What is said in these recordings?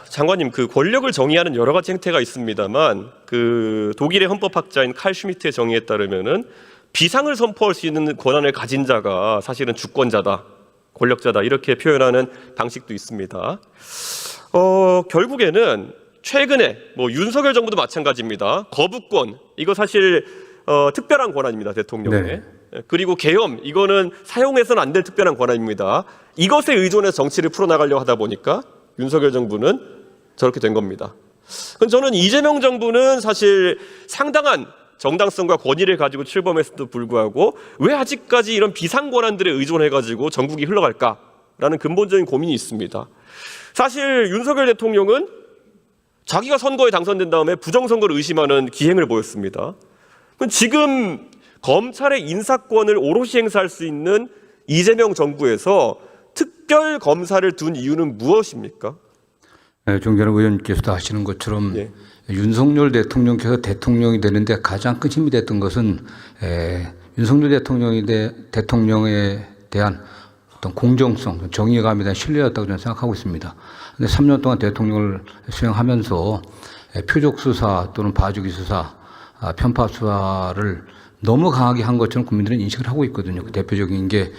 장관님, 그 권력을 정의하는 여러 가지 행태가 있습니다만 그 독일의 헌법학자인 칼 슈미트의 정의에 따르면은 비상을 선포할 수 있는 권한을 가진 자가 사실은 주권자다, 권력자다 이렇게 표현하는 방식도 있습니다. 결국에는 최근에 뭐 윤석열 정부도 마찬가지입니다. 거부권 이거 사실 특별한 권한입니다, 대통령의. 네. 그리고 계엄 이거는 사용해서는 안 될 특별한 권한입니다. 이것에 의존해서 정치를 풀어나가려고 하다 보니까 윤석열 정부는 저렇게 된 겁니다. 저는 이재명 정부는 사실 상당한 정당성과 권위를 가지고 출범했음에도 불구하고 왜 아직까지 이런 비상 권한들에 의존해가지고 전국이 흘러갈까라는 근본적인 고민이 있습니다. 사실 윤석열 대통령은 자기가 선거에 당선된 다음에 부정선거를 의심하는 기행을 보였습니다. 지금 검찰의 인사권을 오롯이 행사할 수 있는 이재명 정부에서 특별 검사를 둔 이유는 무엇입니까? 네, 정전화 의원님께서도 하시는 것처럼 예. 윤석열 대통령께서 대통령이 되는데 가장 큰 힘이 됐던 것은 윤석열 대통령에 대한 어떤 공정성, 정의감에 대한 신뢰였다고 저는 생각하고 있습니다. 근데 3년 동안 대통령을 수행하면서 표적 수사 또는 봐주기 수사, 편파 수사를 너무 강하게 한 것처럼 국민들은 인식을 하고 있거든요. 그 대표적인 게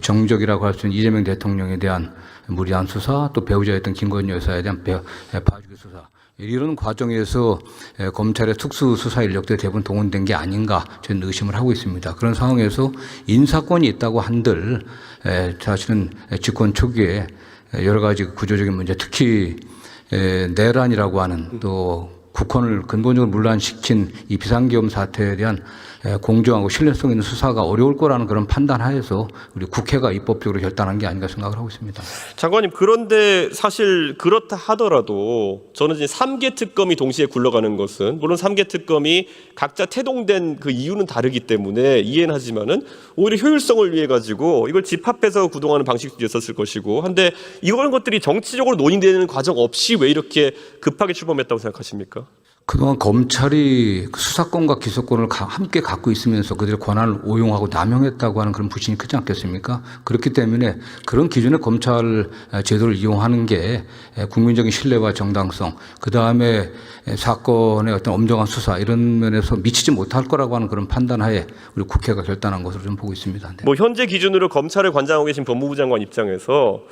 정적이라고 할 수 있는 이재명 대통령에 대한 무리한 수사, 또 배우자였던 김건희 여사에 대한 봐주기 수사. 이런 과정에서 검찰의 특수수사 인력들이 대부분 동원된 게 아닌가 저는 의심을 하고 있습니다. 그런 상황에서 인사권이 있다고 한들 사실은 집권 초기에 여러 가지 구조적인 문제, 특히 내란이라고 하는 또 국권을 근본적으로 문란시킨 이 비상계엄 사태에 대한 공정하고 신뢰성 있는 수사가 어려울 거라는 그런 판단하에서 우리 국회가 입법적으로 결단한 게 아닌가 생각을 하고 있습니다. 장관님, 그런데 사실 그렇다 하더라도 저는 이제 3개 특검이 동시에 굴러가는 것은 물론 3개 특검이 각자 태동된 그 이유는 다르기 때문에 이해는 하지만은 오히려 효율성을 위해 가지고 이걸 집합해서 구동하는 방식도 있었을 것이고 한데 이런 것들이 정치적으로 논의되는 과정 없이 왜 이렇게 급하게 출범했다고 생각하십니까? 그동안 검찰이 수사권과 기소권을 함께 갖고 있으면서 그들의 권한을 오용하고 남용했다고 하는 그런 부심이 크지 않겠습니까? 그렇기 때문에 그런 기준에 검찰 제도를 이용하는 게 국민적인 신뢰와 정당성, 그다음에 사건의 어떤 엄정한 수사 이런 면에서 미치지 못할 거라고 하는 그런 판단하에 우리 국회가 결단한 것으로 좀 보고 있습니다. 네. 뭐 현재 기준으로 검찰을 관장하고 계신 법무부 장관 입장에서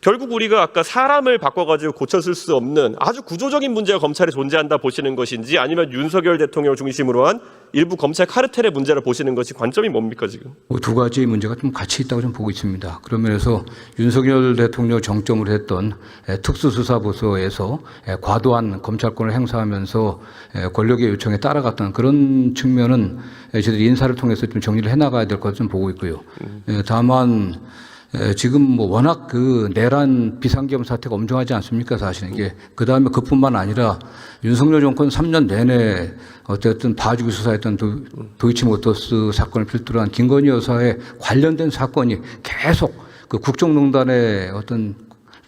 결국 우리가 아까 사람을 바꿔가지고 고쳐쓸 수 없는 아주 구조적인 문제가 검찰에 존재한다 보시는 것인지 아니면 윤석열 대통령을 중심으로 한 일부 검찰 카르텔의 문제를 보시는 것이 관점이 뭡니까 지금? 두 가지 문제가 좀 같이 있다고 좀 보고 있습니다. 그런 면에서 윤석열 대통령을 정점으로 했던 특수수사부서에서 과도한 검찰권을 행사하면서 권력의 요청에 따라갔던 그런 측면은 저희들이 인사를 통해서 좀 정리를 해나가야 될 것을 좀 보고 있고요. 다만 지금 뭐 워낙 그 내란 비상계엄 사태가 엄중하지 않습니까, 사실은 이게. 그 다음에 그뿐만 아니라 윤석열 정권 3년 내내 어쨌든 봐주기 수사했던 도이치모터스 사건을 필두로 한 김건희 여사에 관련된 사건이 계속 그 국정농단의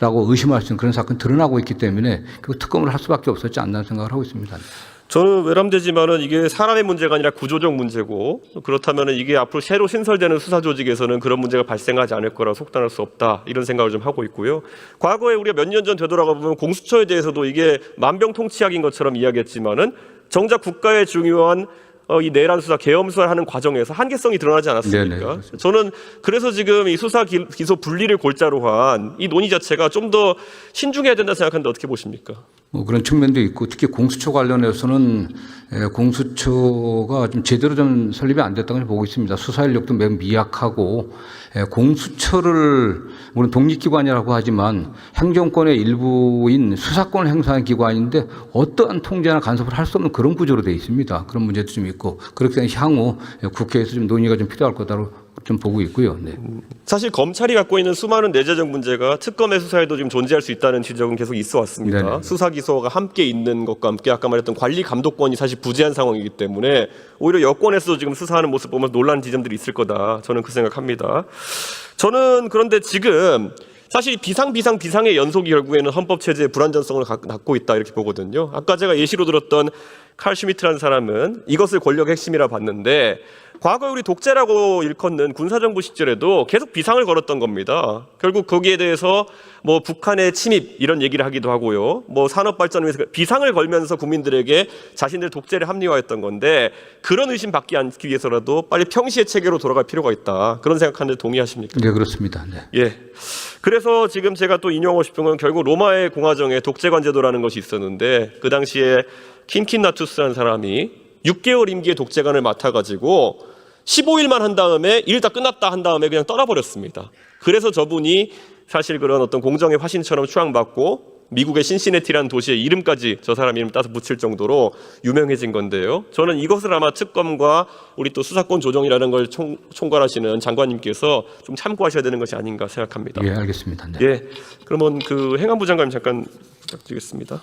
라고 의심할 수 있는 그런 사건이 드러나고 있기 때문에 그 특검을 할 수밖에 없었지 않나 생각을 하고 있습니다. 저는 외람되지만은 이게 사람의 문제가 아니라 구조적 문제고 그렇다면은 이게 앞으로 새로 신설되는 수사 조직에서는 그런 문제가 발생하지 않을 거라 속단할 수 없다 이런 생각을 좀 하고 있고요. 과거에 우리가 몇 년 전 되돌아가 보면 공수처에 대해서도 이게 만병통치약인 것처럼 이야기했지만은 정작 국가의 중요한 이 내란 수사, 계엄 수사를 하는 과정에서 한계성이 드러나지 않았습니까? 네네. 저는 그래서 지금 이 수사 기소 분리를 골자로 한 이 논의 자체가 좀 더 신중해야 된다 생각하는데 어떻게 보십니까? 그런 측면도 있고 특히 공수처 관련해서는 공수처가 좀 제대로 좀 설립이 안 됐다고 보고 있습니다. 수사 인력도 매우 미약하고 공수처를 물론 독립기관이라고 하지만 행정권의 일부인 수사권을 행사하는 기관인데 어떠한 통제나 간섭을 할 수 없는 그런 구조로 되어 있습니다. 그런 문제도 좀 있고 그렇게 되면 향후 국회에서 좀 논의가 좀 필요할 거다로 좀 보고 있고요. 네. 사실 검찰이 갖고 있는 수많은 내재적 문제가 특검의 수사에도 지금 존재할 수 있다는 지적은 계속 있어 왔습니다. 네네. 수사 기소가 함께 있는 것과 함께 아까 말했던 관리 감독권이 사실 부재한 상황이기 때문에 오히려 여권에서도 지금 수사하는 모습 보면서 논란 지점들이 있을 거다. 저는 그 생각합니다. 저는 그런데 지금 사실 비상의 연속이 결국에는 헌법 체제의 불안전성을 갖고 있다 이렇게 보거든요. 아까 제가 예시로 들었던 칼 슈미트라는 사람은 이것을 권력의 핵심이라 봤는데 과거에 우리 독재라고 일컫는 군사정부 시절에도 계속 비상을 걸었던 겁니다. 결국 거기에 대해서 뭐 북한의 침입 이런 얘기를 하기도 하고요. 뭐 산업 발전을 위해서 비상을 걸면서 국민들에게 자신들 독재를 합리화했던 건데 그런 의심 받지 않기 위해서라도 빨리 평시의 체계로 돌아갈 필요가 있다. 그런 생각하는데 동의하십니까? 네, 그렇습니다. 네. 예. 그래서 지금 제가 또 인용하고 싶은 건 결국 로마의 공화정에 독재관 제도라는 것이 있었는데 그 당시에 킨킨나투스라는 사람이 6개월 임기의 독재관을 맡아가지고 15일만 한 다음에 일 다 끝났다 한 다음에 그냥 떠나버렸습니다. 그래서 저분이 사실 그런 어떤 공정의 화신처럼 추앙받고 미국의 신시내티라는 도시의 이름까지 저 사람 이름 따서 붙일 정도로 유명해진 건데요. 저는 이것을 아마 특검과 우리 또 수사권 조정이라는 걸 총괄하시는 장관님께서 좀 참고하셔야 되는 것이 아닌가 생각합니다. 예, 알겠습니다. 네. 예, 그러면 그 행안부 장관님 잠깐 부탁드리겠습니다.